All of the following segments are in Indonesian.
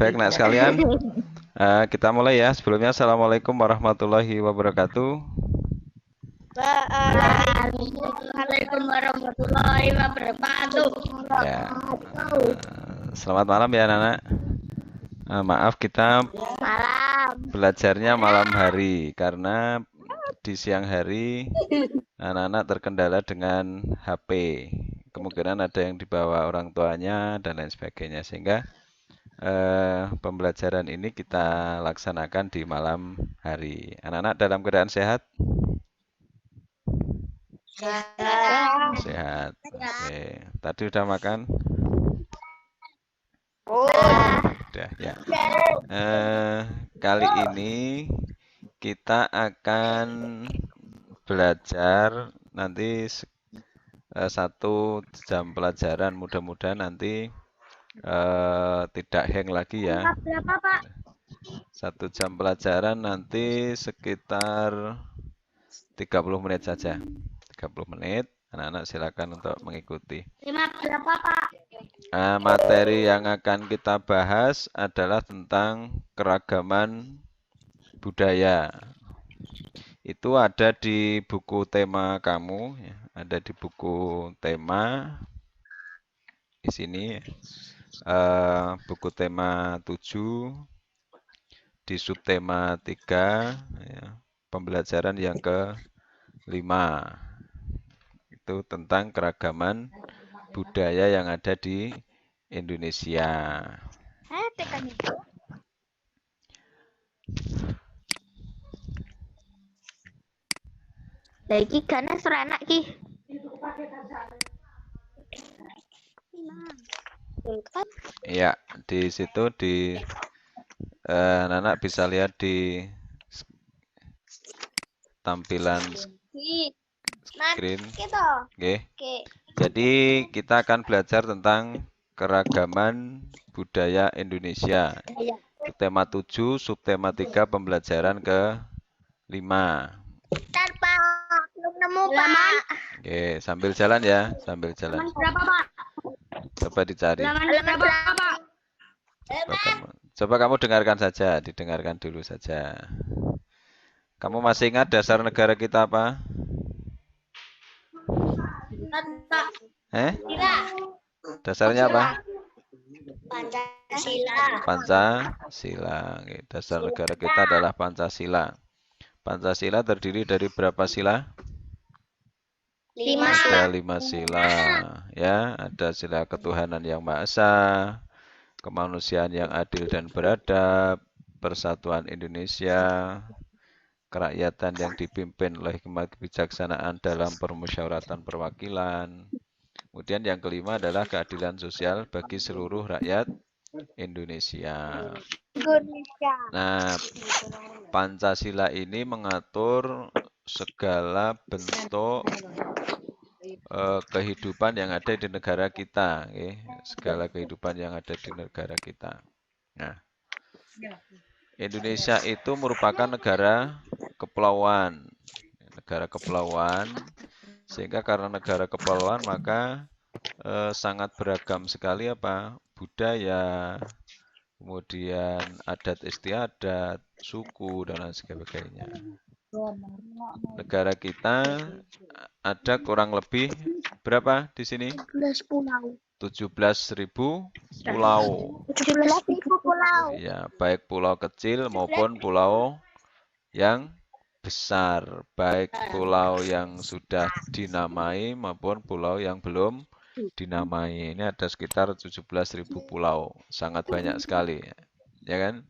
Baik, nak sekalian, kita mulai ya. Sebelumnya, Assalamualaikum warahmatullahi wabarakatuh. Waalaikumsalam warahmatullahi wabarakatuh. Ya, selamat malam ya, anak-anak. Maaf, kita Malam. belajarnya malam hari karena di siang hari anak-anak terkendala dengan HP. Kemungkinan ada yang dibawa orang tuanya dan lain sebagainya, sehingga pembelajaran ini kita laksanakan di malam hari. Anak-anak dalam keadaan sehat? Sehat. Oke. Tadi udah makan? Udah ya. Kali ini kita akan belajar nanti 1 jam pelajaran. Mudah-mudahan nanti tidak hang lagi ya. Berapa, Pak? 1 jam pelajaran nanti sekitar 30 menit saja. 30 menit. Anak-anak silakan untuk mengikuti. Berapa, Pak? Materi yang akan kita bahas adalah tentang keragaman budaya. Itu ada di buku tema kamu, ya. Ada di buku tema di sini, buku tema 7 di subtema 3, ya. Pembelajaran yang ke-5 itu tentang keragaman budaya yang ada di Indonesia. Lagi karena seranak ki. Ya, di situ anak-anak bisa lihat di tampilan screen. Oke. Jadi kita akan belajar tentang keragaman budaya Indonesia. Tema 7, subtema 3, pembelajaran ke-5. Bentar, Pak. Belum nemu, Pak. Oke, sambil jalan ya, sambil jalan. Berapa, Pak? Coba dicari. Berapa, Pak? Coba kamu dengarkan saja, didengarkan dulu saja. Kamu masih ingat dasar negara kita apa? Dasarnya apa? Pancasila. Pancasila. Oke, dasar negara kita adalah Pancasila. Pancasila terdiri dari berapa sila? 5 Ada 5 sila. Ya, ada sila ketuhanan yang Maha Esa, kemanusiaan yang adil dan beradab, persatuan Indonesia, kerakyatan yang dipimpin oleh hikmat kebijaksanaan dalam permusyawaratan perwakilan. Kemudian yang kelima adalah keadilan sosial bagi seluruh rakyat Indonesia. Nah, Pancasila ini mengatur segala bentuk kehidupan yang ada di negara kita, okay? Segala kehidupan yang ada di negara kita. Nah, Indonesia itu merupakan negara kepulauan, sehingga karena negara kepulauan maka sangat beragam sekali budaya, kemudian adat istiadat, suku dan lain sebagainya. Negara kita ada kurang lebih berapa di sini? 17.000 pulau. 17.000 pulau. Ya, baik pulau kecil maupun pulau yang besar, baik pulau yang sudah dinamai maupun pulau yang belum dinamai. Ini ada sekitar 17.000 pulau, sangat banyak sekali, ya kan?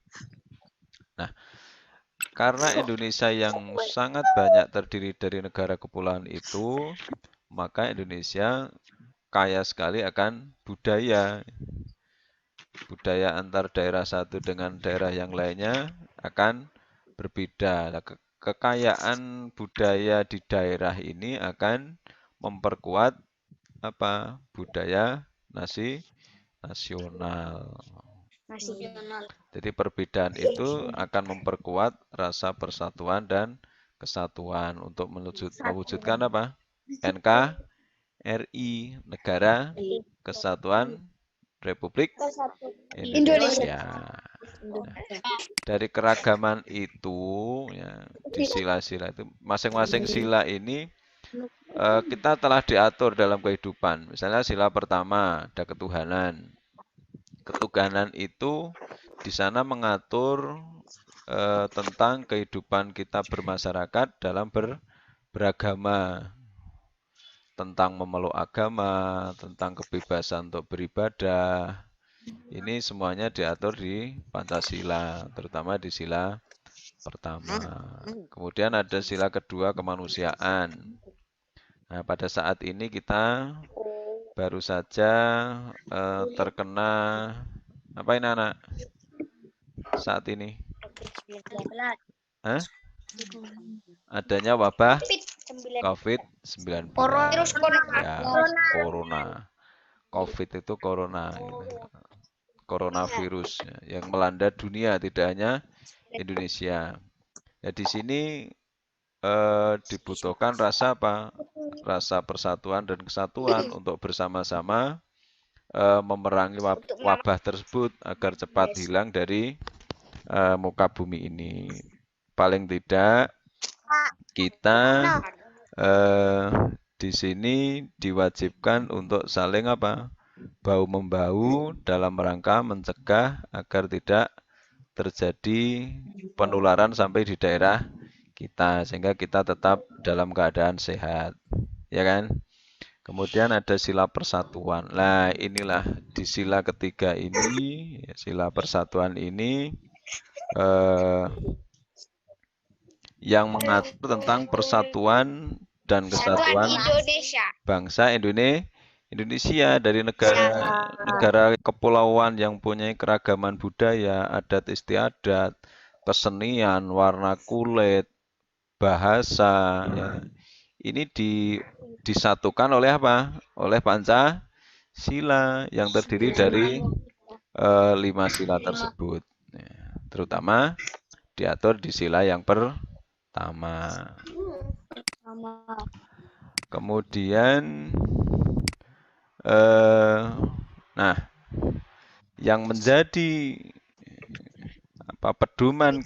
Nah, karena Indonesia yang sangat banyak terdiri dari negara kepulauan itu, maka Indonesia kaya sekali akan budaya. Budaya antar daerah satu dengan daerah yang lainnya akan berbeda. Nah, kekayaan budaya di daerah ini akan memperkuat budaya nasional. Jadi perbedaan itu akan memperkuat rasa persatuan dan kesatuan untuk mewujudkan NKRI, Negara Kesatuan Republik Indonesia. Indonesia. Nah, dari keragaman itu, ya, di sila-sila itu, masing-masing sila ini kita telah diatur dalam kehidupan. Misalnya sila pertama ada ketuhanan. Ketuhanan itu di sana mengatur tentang kehidupan kita bermasyarakat dalam beragama, tentang memeluk agama, tentang kebebasan untuk beribadah. Ini semuanya diatur di Pancasila, terutama di sila pertama. Kemudian ada sila kedua, kemanusiaan. Nah, pada saat ini kita baru saja terkena apa ini anak? Saat ini adanya wabah COVID-19. Ya, corona. COVID itu corona, coronavirus yang melanda dunia, tidak hanya Indonesia. Ya, di sini dibutuhkan rasa apa? Rasa persatuan dan kesatuan untuk bersama-sama memerangi wabah tersebut agar cepat hilang dari muka bumi ini. Paling tidak kita di sini diwajibkan untuk saling apa? Bahu-membahu dalam rangka mencegah agar tidak terjadi penularan sampai di daerah kita, sehingga kita tetap dalam keadaan sehat, ya kan? Kemudian ada sila persatuan. Nah, inilah di sila ketiga ini, sila persatuan ini yang mengatur tentang persatuan dan kesatuan bangsa Indonesia dari negara kepulauan yang punya keragaman budaya, adat istiadat, kesenian, warna kulit, bahasa, ya. Ini disatukan oleh apa? Oleh Pancasila yang terdiri dari 5 sila tersebut, ya. Terutama diatur di sila yang pertama. Kemudian nah, yang menjadi pedoman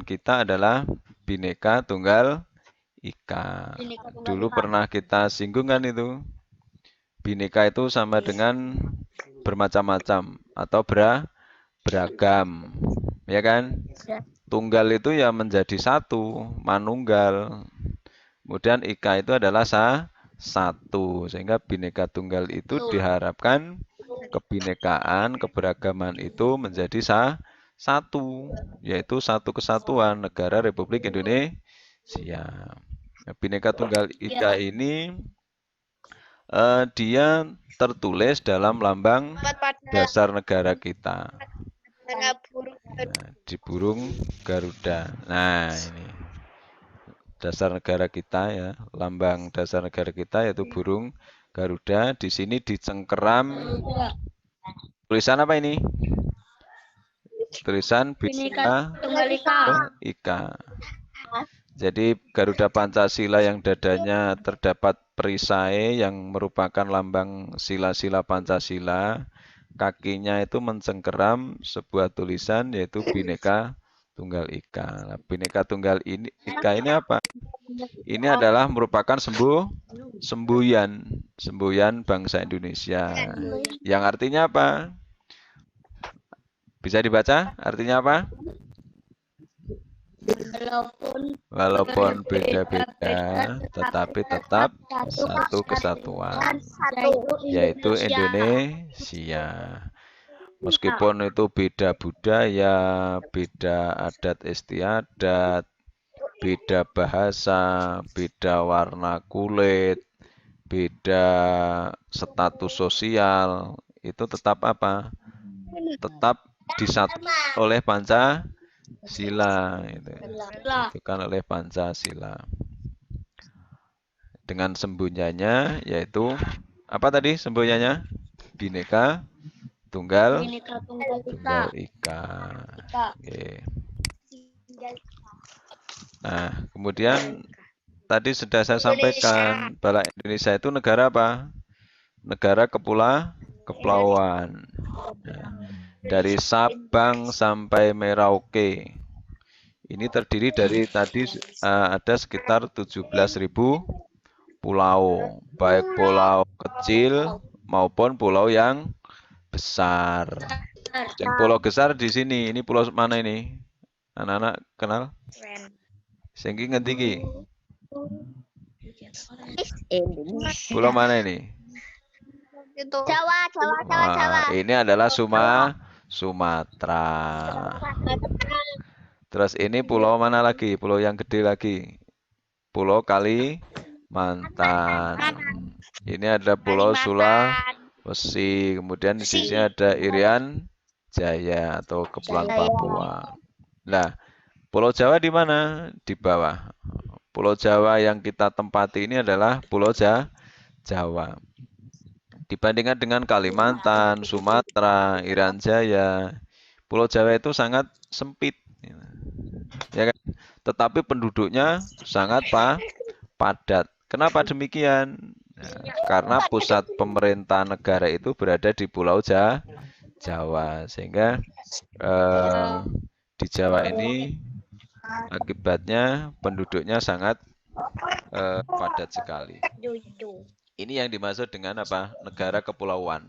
kita adalah Bhinneka Tunggal Ika. Dulu pernah kita singgung kan itu. Bhinneka itu sama dengan bermacam-macam atau beragam, ya kan? Tunggal itu ya menjadi satu, manunggal. Kemudian Ika itu adalah satu, sehingga Bhinneka Tunggal itu diharapkan kebinekaan, keberagaman itu menjadi satu, yaitu satu kesatuan negara Republik Indonesia. Bhinneka Tunggal Ika ini dia tertulis dalam lambang dasar negara kita, di burung Garuda. Nah, ini dasar negara kita, ya, lambang dasar negara kita yaitu burung Garuda. Di sini dicengkeram tulisan apa ini? Tulisan Bhinneka Tunggal Ika. Jadi Garuda Pancasila yang dadanya terdapat perisai yang merupakan lambang sila-sila Pancasila, kakinya itu mencengkeram sebuah tulisan yaitu Bhinneka Tunggal Ika. Nah, Bhinneka Tunggal Ika ini apa? Ini adalah merupakan semboyan bangsa Indonesia. Yang artinya apa? Bisa dibaca? Artinya apa? Walaupun beda-beda, tetapi tetap satu kesatuan, yaitu Indonesia. Meskipun itu beda budaya, beda adat istiadat, beda bahasa, beda warna kulit, beda status sosial, itu tetap apa? Tetap disatukan oleh Pancasila, itu kan oleh Pancasila. Dengan sembunyiannya yaitu apa tadi sembunyiannya? Bhinneka Tunggal Ika. Oke. Nah, kemudian tadi sudah saya sampaikan bahwa Indonesia itu negara apa? negara kepulauan. Nah, dari Sabang sampai Merauke. Ini terdiri dari tadi ada sekitar 17.000 pulau, baik pulau kecil maupun pulau yang besar. Yang pulau besar di sini, ini pulau mana ini? Anak-anak kenal? Sengki ngerti ki? Pulau mana ini? Jawa. Ini adalah Sumatera. Terus ini pulau mana lagi? Pulau yang gede lagi. Pulau Kalimantan. Ini ada Pulau Sulawesi. Kemudian di sini ada Irian Jaya atau Kepulauan Papua. Nah, Pulau Jawa di mana? Di bawah. Pulau Jawa yang kita tempati ini adalah Pulau Jawa. Dibandingkan dengan Kalimantan, Sumatera, Irian Jaya, Pulau Jawa itu sangat sempit, ya kan? Tetapi penduduknya sangat padat. Kenapa demikian? Nah, karena pusat pemerintah negara itu berada di Pulau Jawa, sehingga di Jawa ini akibatnya penduduknya sangat padat sekali. Ini yang dimaksud dengan apa? Negara kepulauan.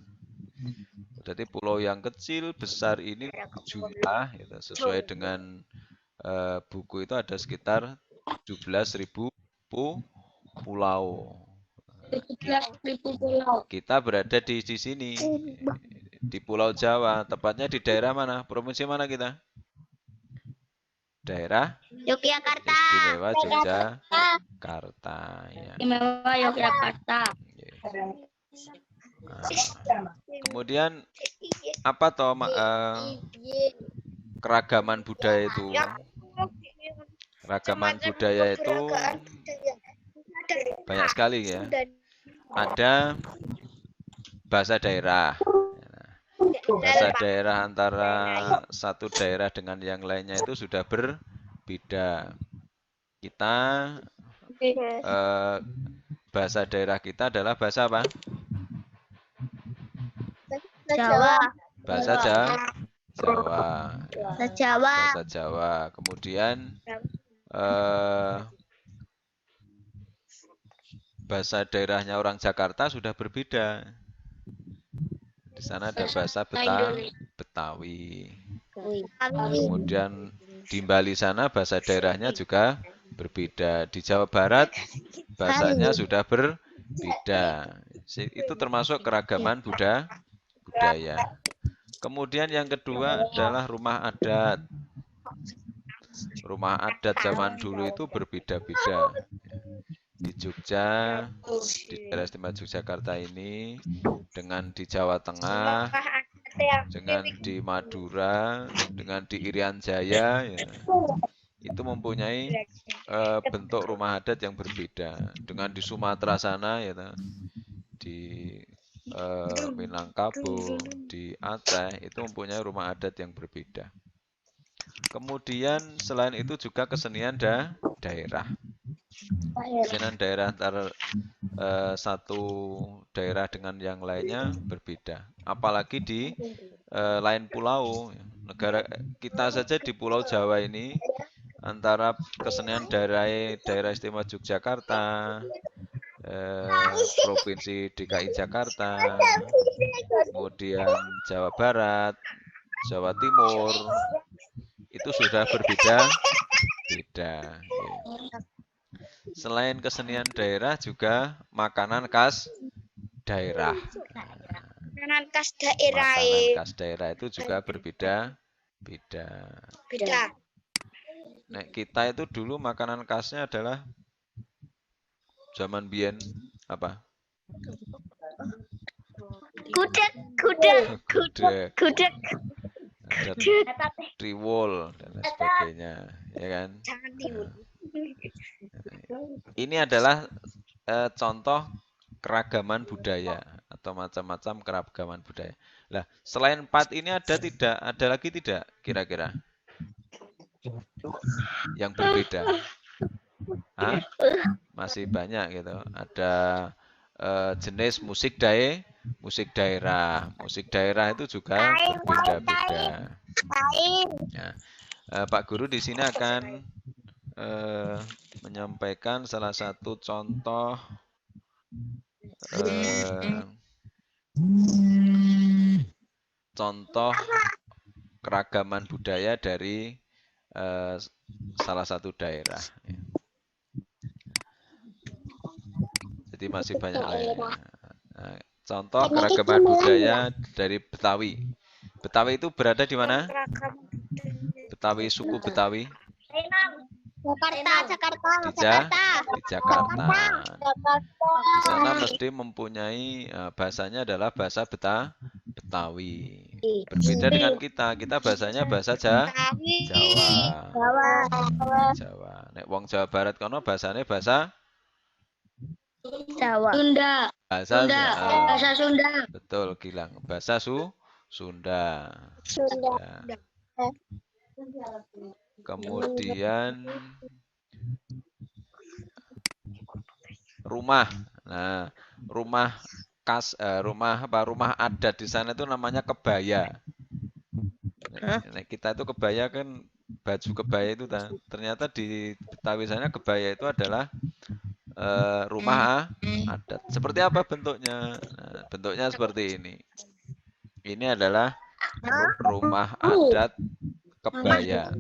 Jadi pulau yang kecil, besar ini jumlah gitu, sesuai dengan buku itu ada sekitar 17.000 pulau. Kita berada di sini, di Pulau Jawa, tepatnya di daerah mana? Provinsi mana kita? Daerah Yogyakarta. Istimewa Yogyakarta. Ya. Istimewa Yogyakarta. Nah, kemudian apa toh keragaman budaya itu? Keragaman budaya itu banyak sekali ya. Ada bahasa daerah. Bahasa daerah antara satu daerah dengan yang lainnya itu sudah berbeda. Kita bahasa daerah kita adalah bahasa apa? Jawa. Bahasa Jawa. Bahasa Jawa. Kemudian bahasa daerahnya orang Jakarta sudah berbeda. Di sana ada bahasa Betawi. Kemudian di Bali sana bahasa daerahnya juga berbeda. Di Jawa Barat bahasanya sudah berbeda. Itu termasuk keragaman budaya. Kemudian yang kedua adalah rumah adat. Rumah adat zaman dulu itu berbeda-beda. Di Jogja, di daerah istimewa Yogyakarta ini, dengan di Jawa Tengah, dengan di Madura, dengan di Irian Jaya, ya, itu mempunyai bentuk rumah adat yang berbeda. Dengan di Sumatera sana, ya, di Minangkabau, di Aceh, itu mempunyai rumah adat yang berbeda. Kemudian selain itu juga kesenian daerah. Kesenian daerah antara satu daerah dengan yang lainnya berbeda. Apalagi di lain pulau. Negara kita saja di Pulau Jawa ini antara kesenian daerah istimewa Yogyakarta, Provinsi DKI Jakarta, kemudian Jawa Barat, Jawa Timur, itu sudah berbeda-beda. Selain kesenian daerah juga makanan khas daerah. Makanan khas daerah. Makanan khas daerah itu juga berbeda-beda. Nah, kita itu dulu makanan khasnya adalah zaman biyen apa? Gudeg. Ada triwol dan lain sebagainya, ya kan? Ini adalah contoh keragaman budaya atau macam-macam keragaman budaya. Nah, selain 4 ini ada lagi tidak kira-kira yang berbeda? Hah? Masih banyak gitu. Ada jenis musik daerah. Musik daerah itu juga berbeda-beda. Ya. Pak Guru di sini akan menyampaikan salah satu contoh keragaman budaya dari salah satu daerah. Jadi masih banyak lainnya. Nah, contoh keragaman budaya dari Betawi. Betawi itu berada di mana? Betawi, suku Betawi. Jakarta. Di Jakarta. Di sana mesti mempunyai bahasanya adalah bahasa Betawi. Berbeda dengan kita bahasanya bahasa Jawa. Nek wong Jawa Barat kono bahasane bahasa Jawa. Bahasa Sunda. Betul, Gilang. Bahasa Sunda. Kemudian rumah. Nah, rumah adat di sana itu namanya kebaya. Nah, kita itu kebaya kan baju kebaya itu ternyata di Betawi sana kebaya itu adalah rumah adat. Seperti apa bentuknya? Nah, bentuknya seperti ini. Ini adalah rumah adat kebaya.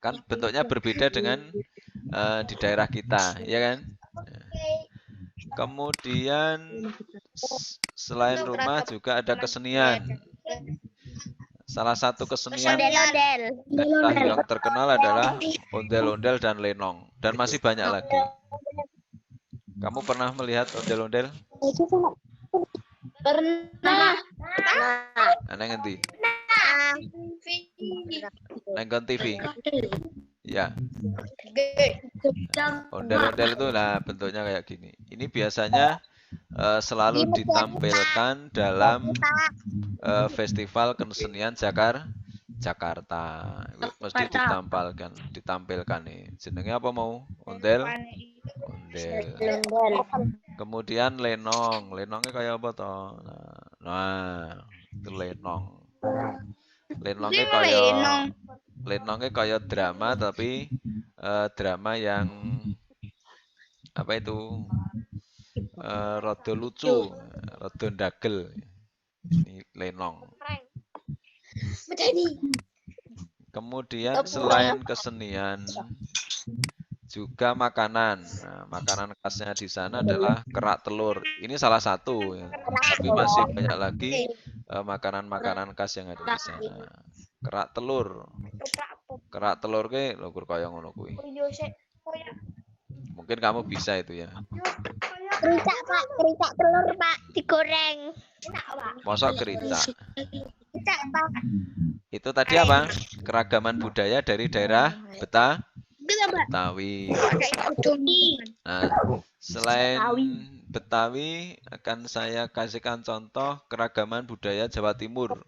Kan bentuknya berbeda dengan di daerah kita, ya kan? Kemudian selain rumah juga ada kesenian. Salah satu kesenian yang terkenal adalah ondel-ondel dan lenong. Dan masih banyak lagi. Kamu pernah melihat ondel-ondel? Pernah. Neng ngendi? Neng TV. Ya. Ondel-ondel itu lah bentuknya kayak gini. Ini biasanya selalu ditampilkan dalam festival kesenian Jakarta. Mesti ditampilkan nih. Jenengnya apa mau? Ondel. Kemudian lenong. Lenongnya kayak apa toh? Nah, itu lenong. Lenongnya kayak drama tapi drama yang apa itu? Rada lucu, rada ndagel. Ini lenong. Kemudian selain kesenian juga makanan. Nah, makanan khasnya di sana adalah kerak telur. Ini salah satu ya. Tapi masih banyak lagi makanan-makanan khas yang ada di sana. Kerak telur. Kerak telur ke lho kaya ngono kuwi. Mungkin kamu bisa itu ya. Kericak, Pak. Kericak telur, Pak. Digoreng. Masa kericak? Kericak, Pak. Itu tadi apa? Keragaman budaya dari daerah Betawi. Nah, selain Betawi akan saya kasihkan contoh keragaman budaya Jawa Timur.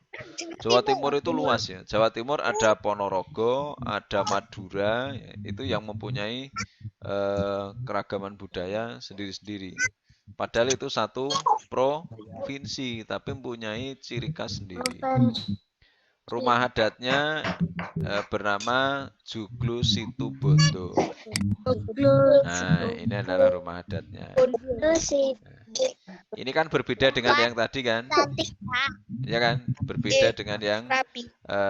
Jawa Timur itu luas ya. Jawa Timur ada Ponorogo, ada Madura, ya, itu yang mempunyai keragaman budaya sendiri-sendiri. Padahal itu satu provinsi, tapi mempunyai ciri khas sendiri. Rumah adatnya bernama Joglo Situbondo. Nah, ini adalah rumah adatnya. Ini kan berbeda dengan yang tadi kan? Ya kan? Berbeda dengan yang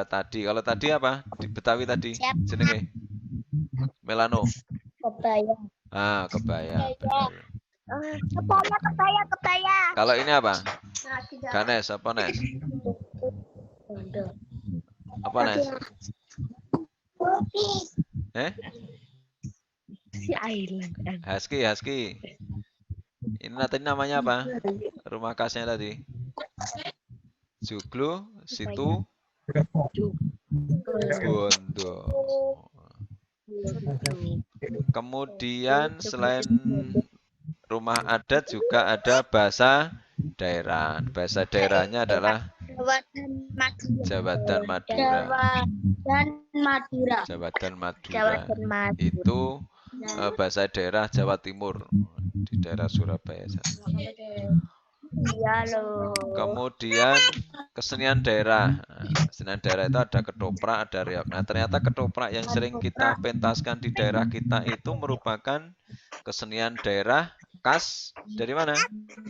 tadi. Kalau tadi apa? Di Betawi tadi jenenge? Melano. Kebaya. Ah, kebaya. Kebaya. Kalau ini apa? Ganes, apa Nes? Apa Nes? Husky. Ini tadi namanya apa? Rumah khasnya tadi. Joglo Situbondo. Kemudian selain rumah adat juga ada bahasa daerah. Bahasa daerahnya adalah Jawa dan Madura. Itu bahasa daerah Jawa Timur. di daerah Surabaya sana. Iya loh. Kemudian kesenian daerah. Nah, kesenian daerah itu ada ketoprak, ada reog. Nah, ternyata ketoprak yang sering kita pentaskan di daerah kita itu merupakan kesenian daerah khas dari mana?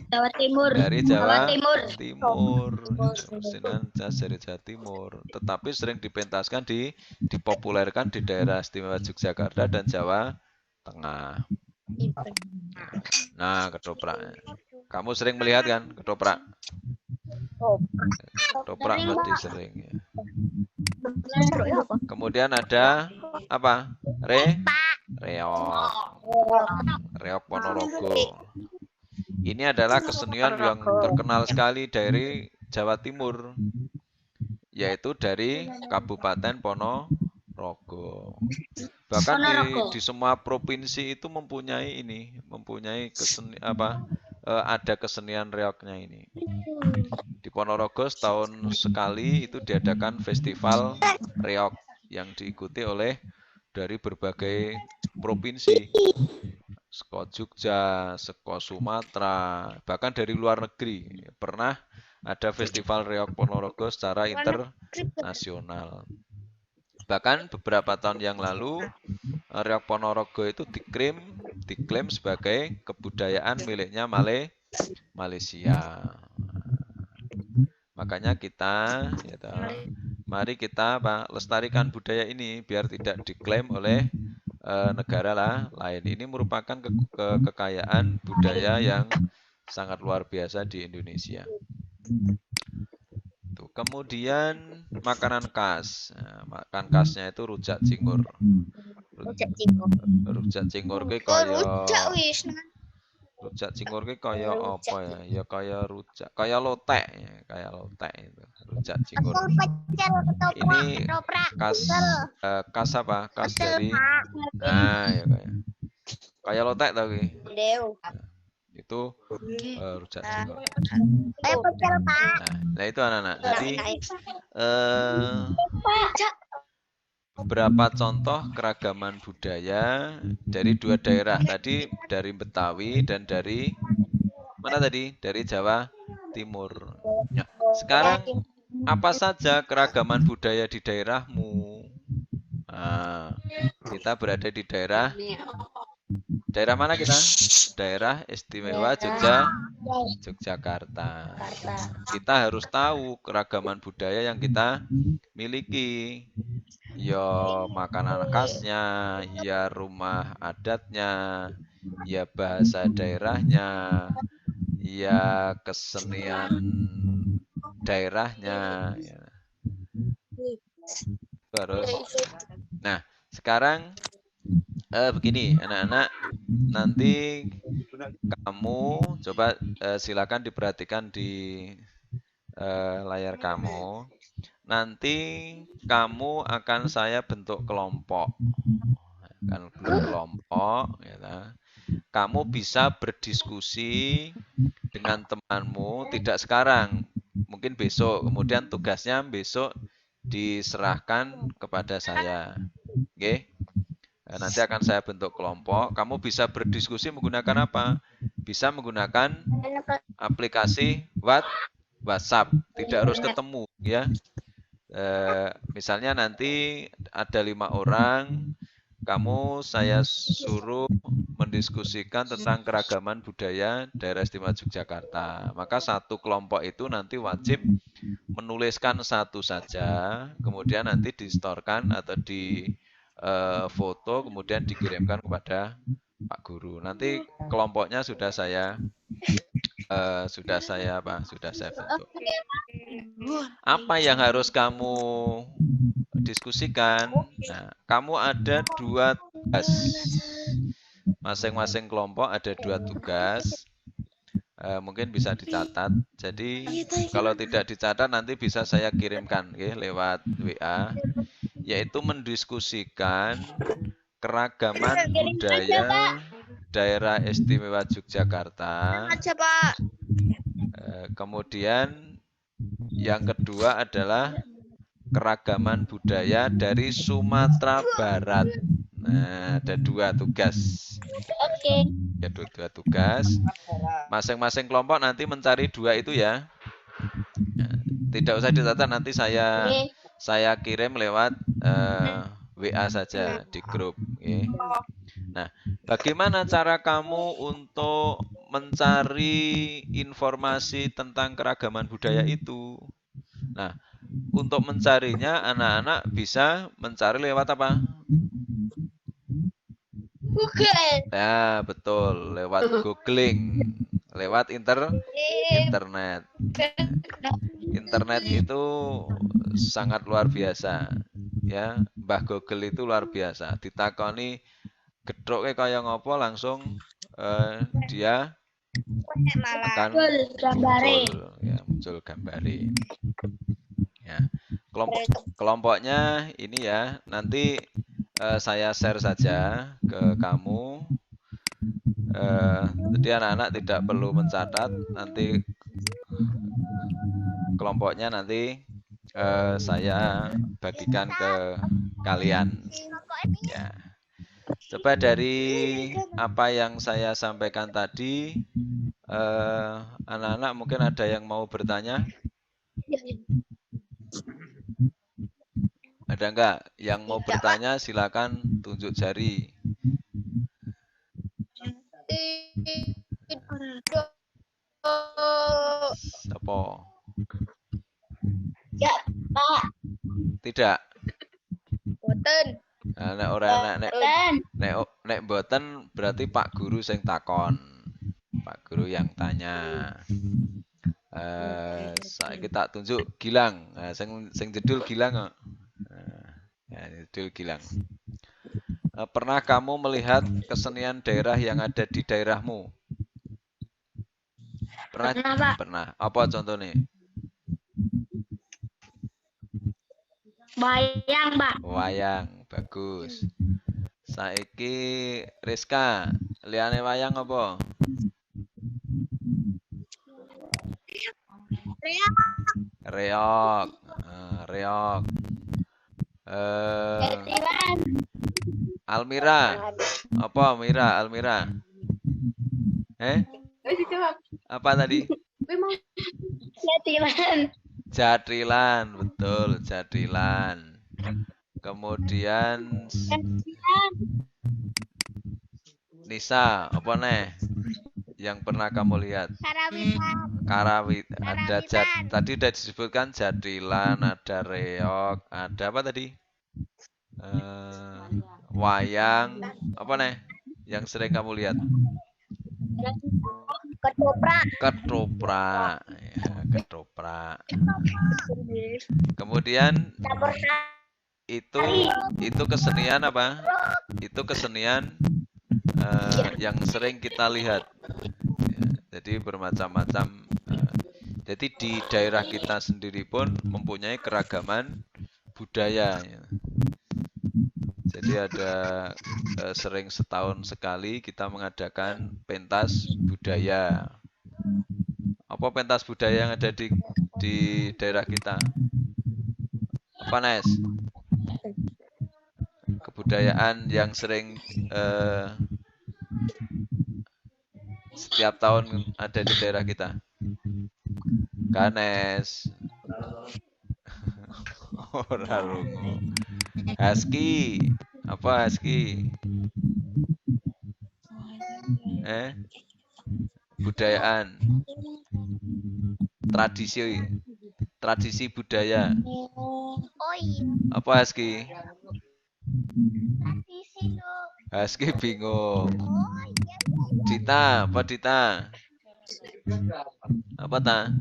Jawa Timur. Dari Jawa Timur. Timur. Kesenian khas dari Jawa Timur. Tetapi sering dipentaskan dipopulerkan di daerah istimewa Yogyakarta dan Jawa Tengah. Nah, ketoprak. Kamu sering melihat kan ketoprak? Ketoprak berarti sering ya. Kemudian ada apa? Reog. Reog Ponorogo. Ini adalah kesenian yang terkenal sekali dari Jawa Timur, yaitu dari Kabupaten Ponorogo. Bahkan di semua provinsi itu mempunyai ada kesenian reognya ini. Di Ponorogo setahun sekali itu diadakan festival reog yang diikuti oleh dari berbagai provinsi. Seko Jogja, seko Sumatera, bahkan dari luar negeri. Pernah ada festival reog Ponorogo secara internasional. Bahkan beberapa tahun yang lalu, reog Ponorogo itu diklaim sebagai kebudayaan miliknya Malaysia. Makanya kita, mari kita lestarikan budaya ini biar tidak diklaim oleh negara lain. Ini merupakan kekayaan budaya yang sangat luar biasa di Indonesia. Tuh. Kemudian makanan khas. Nah, makan khasnya itu rujak cingur. Rujak cingur ki kaya rujak cingur ki kaya apa ya? Ya kaya rujak, kaya lotek ya, kaya lotek itu. Rujak cingur. Ini khas apa? Khas dari ya kaya lotek tau ki. Itu rujak cingur. Nah itu anak-anak. Jadi beberapa contoh keragaman budaya dari dua daerah tadi, dari Betawi dan dari mana tadi? Dari Jawa Timur. Nah, sekarang apa saja keragaman budaya di daerahmu? Nah, kita berada di daerah mana kita? Daerah Istimewa Yogyakarta. Kita harus tahu keragaman budaya yang kita miliki. Ya makanan khasnya, ya rumah adatnya, ya bahasa daerahnya, ya kesenian daerahnya. Ya. Terus, nah sekarang begini anak-anak, nanti kamu coba silakan diperhatikan di layar kamu. Nanti kamu akan saya bentuk kelompok. Kan kelompok, ya. Kamu bisa berdiskusi dengan temanmu, tidak sekarang, mungkin besok. Kemudian tugasnya besok diserahkan kepada saya. Oke? Nanti akan saya bentuk kelompok. Kamu bisa berdiskusi menggunakan apa? Bisa menggunakan aplikasi WhatsApp. Tidak harus ketemu, ya. Misalnya nanti ada 5 orang, saya suruh mendiskusikan tentang keragaman budaya daerah istimewa Yogyakarta. Maka satu kelompok itu nanti wajib menuliskan satu saja, kemudian nanti distorkan atau di foto, kemudian dikirimkan kepada Pak Guru. Nanti kelompoknya sudah saya bentuk. Apa yang harus kamu diskusikan? Nah, kamu ada 2 tugas. Masing-masing kelompok ada 2 tugas. Mungkin bisa dicatat. Jadi kalau tidak dicatat nanti bisa saya kirimkan lewat WA. Yaitu mendiskusikan keragaman budaya daerah istimewa Yogyakarta. Kemudian yang kedua adalah keragaman budaya dari Sumatera Barat. Nah, ada 2 tugas. Oke. Ya, 2 tugas. Masing-masing kelompok nanti mencari 2 itu ya. Tidak usah dicatat, nanti saya kirim lewat WA saja di grup. Okay. Nah, bagaimana cara kamu untuk mencari informasi tentang keragaman budaya itu? Nah, untuk mencarinya anak-anak bisa mencari lewat apa? Google. Ya, betul, lewat googling, lewat internet. Internet itu sangat luar biasa. Ya, Mbah Google itu luar biasa. Ditakoni gedhoknya kaya ngopo langsung dia akan muncul gambari. Ya, kelompoknya ini ya, nanti saya share saja ke kamu. Jadi anak-anak tidak perlu mencatat, nanti kelompoknya nanti saya bagikan ke kalian. Ya. Coba dari apa yang saya sampaikan tadi, anak-anak mungkin ada yang mau bertanya? Ada enggak? Yang mau bertanya silakan tunjuk jari. Siapa? Ya, Pak. Tidak. Boten. Nek ora nek boten berarti Pak Guru sing takon. Pak Guru yang tanya. Saiki tak tunjuk Gilang. Sing jedul Gilang kok. Ya, jedul Gilang. Pernah kamu melihat kesenian daerah yang ada di daerahmu? Pernah, Pak. Pernah. Apa contohnya? Wayang, Pak. Wayang, bagus. Saiki Rizka, liyane wayang apa? Reok. Reok. Almira. Apa Mira? Almira? Apa tadi? Jatilan. Jatilan, betul, jatilan. Kemudian Nisa, apa nih? Yang pernah kamu lihat? Karawitan. Ada tadi udah disebutkan jatilan, ada reok, ada apa tadi? Wayang, apa nih? Yang sering kamu lihat? Ketoprak. Ketoprak, ya, ketoprak. Kemudian itu kesenian apa? Itu kesenian yang sering kita lihat. Ya, jadi bermacam-macam. Jadi di daerah kita sendiri pun mempunyai keragaman budaya. Ya. Jadi ada sering setahun sekali kita mengadakan pentas budaya. Apa pentas budaya yang ada di daerah kita? Apa, Nes? Kebudayaan yang sering setiap tahun ada di daerah kita. Ganes. Ora rungu. Husky. Apa husky? Budayaan. Tradisi budaya. Oh iya. Apa husky? Tradisi lo. Husky bingung. Oh iya. Dita, apa Dita? Apa ta?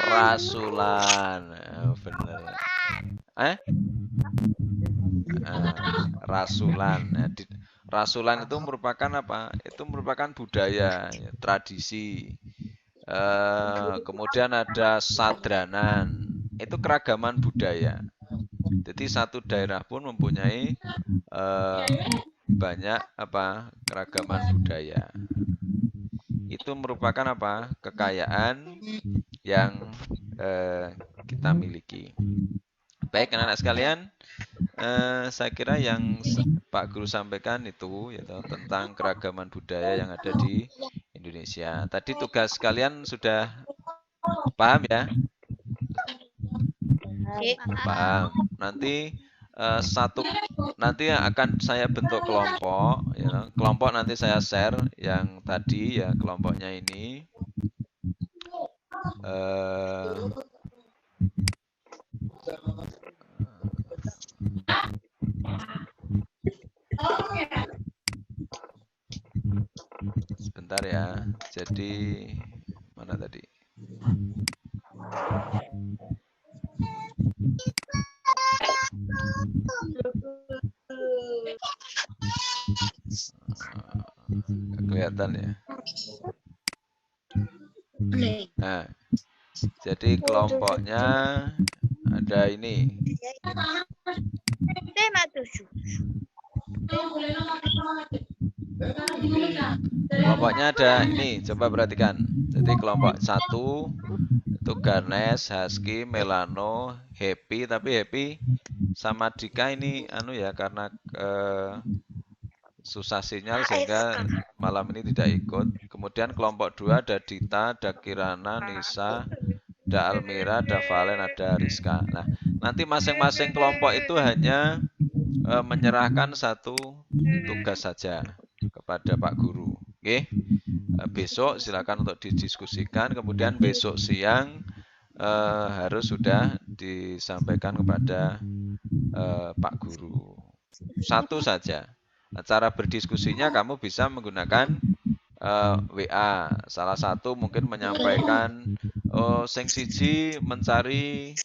Rasulan. Bener. Rasulan. Rasulan itu merupakan apa? Itu merupakan budaya, ya, tradisi. Kemudian ada sadranan. Itu keragaman budaya. Jadi satu daerah pun mempunyai banyak apa? Keragaman budaya. Itu merupakan apa? Kekayaan yang kita miliki. Baik, anak-anak sekalian, saya kira yang Pak Guru sampaikan itu yaitu tentang keragaman budaya yang ada di Indonesia. Tadi tugas kalian sudah paham ya? Paham. Nanti nanti akan saya bentuk kelompok, ya. Kelompok nanti saya share yang tadi ya kelompoknya ini. Sebentar ya. Jadi mana tadi? Kelihatan ya. Nah, jadi kelompoknya ada ini. Kelompoknya ada ini, coba perhatikan. Jadi kelompok 1 itu Ganes, Husky, Melano, Happy, tapi Happy sama Dika ini ya karena susah sinyal sehingga malam ini tidak ikut. Kemudian kelompok 2 ada Dita, ada Kirana, Nisa, ada Almira, ada Valen, ada Rizka. Nah, nanti masing-masing kelompok itu hanya menyerahkan satu tugas saja kepada Pak Guru. Oke. Besok silakan untuk didiskusikan. Kemudian besok siang harus sudah disampaikan kepada Pak Guru. Satu saja. Nah, cara berdiskusinya kamu bisa menggunakan WA. Salah satu mungkin menyampaikan sing siji mencari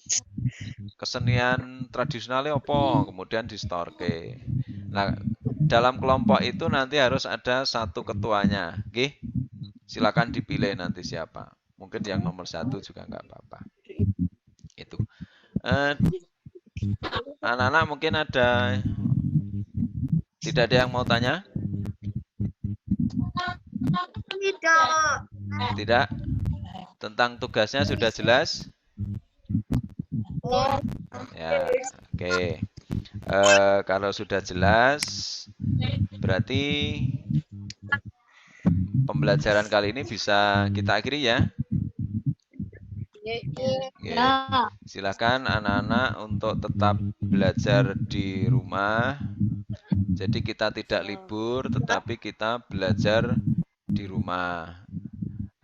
kesenian tradisionalnya apa, kemudian distorke. Nah, dalam kelompok itu nanti harus ada satu ketuanya. Oke? Silakan dipilih nanti siapa. Mungkin yang nomor 1 juga nggak apa-apa. Itu. Anak-anak mungkin tidak ada yang mau tanya? Tidak. Tentang tugasnya sudah jelas? Ya, oke. Kalau sudah jelas, berarti pembelajaran kali ini bisa kita akhiri ya. Oke. Silakan anak-anak untuk tetap belajar di rumah. Jadi kita tidak libur, tetapi kita belajar di rumah.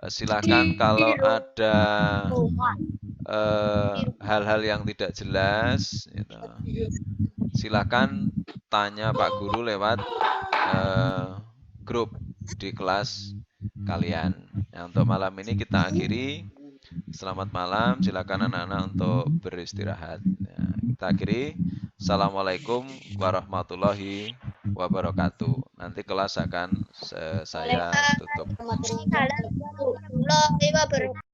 Silakan kalau ada hal-hal yang tidak jelas, silakan tanya Pak Guru lewat grup di kelas kalian. Nah, untuk malam ini kita akhiri. Selamat malam, silakan anak-anak untuk beristirahat. Ya, kita akhiri. Assalamualaikum warahmatullahi wabarakatuh. Nanti kelas akan saya tutup. Waalaikumsalam warahmatullahi wabarakatuh.